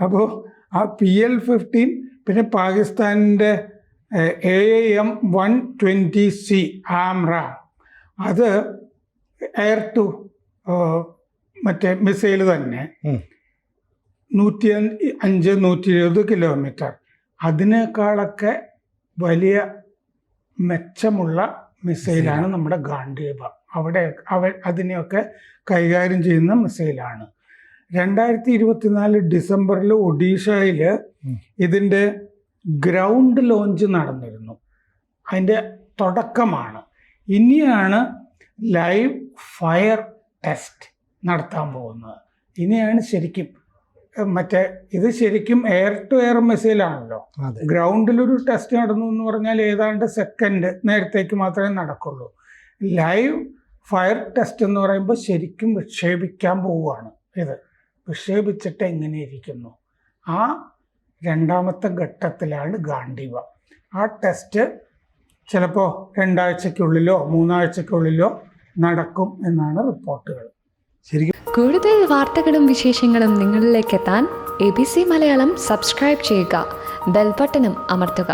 അപ്പോൾ ആ PL-15 പിന്നെ പാകിസ്ഥാനിൻ്റെ AIM-120C AMRAAM അത് എയർ ടു മറ്റേ മിസൈൽ തന്നെ 105-120 കിലോമീറ്റർ. അതിനേക്കാളൊക്കെ വലിയ മെച്ചമുള്ള മിസൈലാണ് നമ്മുടെ ഗാണ്ഡീവ. അതിനെയൊക്കെ കൈകാര്യം ചെയ്യുന്ന മിസൈലാണ്. 2024 ഡിസംബറിൽ ഒഡീഷയിൽ ഇതിൻ്റെ ഗ്രൗണ്ട് ലോഞ്ച് നടന്നിരുന്നു. അതിൻ്റെ തുടക്കമാണ്. ഇനിയാണ് ലൈവ് ഫയർ ടെസ്റ്റ് നടത്താൻ പോകുന്നത്. ഇനിയാണ് ശരിക്കും ഇത് ശരിക്കും എയർ ടു എയർ മിസൈലാണല്ലോ. ഗ്രൗണ്ടിലൊരു ടെസ്റ്റ് നടന്നു എന്ന് പറഞ്ഞാൽ ഏതാണ്ട് സെക്കൻഡ് നേരത്തേക്ക് മാത്രമേ നടക്കുള്ളൂ. ലൈവ് ഫയർ ടെസ്റ്റ് എന്ന് പറയുമ്പോൾ ശരിക്കും വിക്ഷേപിക്കാൻ പോവുകയാണ്. ഇത് വിക്ഷേപിച്ചിട്ട് എങ്ങനെ ഇരിക്കുന്നു, ആ രണ്ടാമത്തെ ഘട്ടത്തിലാണ് ഗാണ്ഡീവ. ആ ടെസ്റ്റ് ചിലപ്പോൾ 2 ആഴ്ചയ്ക്കുള്ളിലോ 3 ആഴ്ചയ്ക്കുള്ളിലോ നടക്കും എന്നാണ് റിപ്പോർട്ടുകൾ. ശരിക്കും കൂടുതൽ വാർത്തകളും വിശേഷങ്ങളും നിങ്ങളിലേക്ക് എത്താൻ ABC മലയാളം സബ്സ്ക്രൈബ് ചെയ്യുക, ബെൽ ബട്ടണും അമർത്തുക.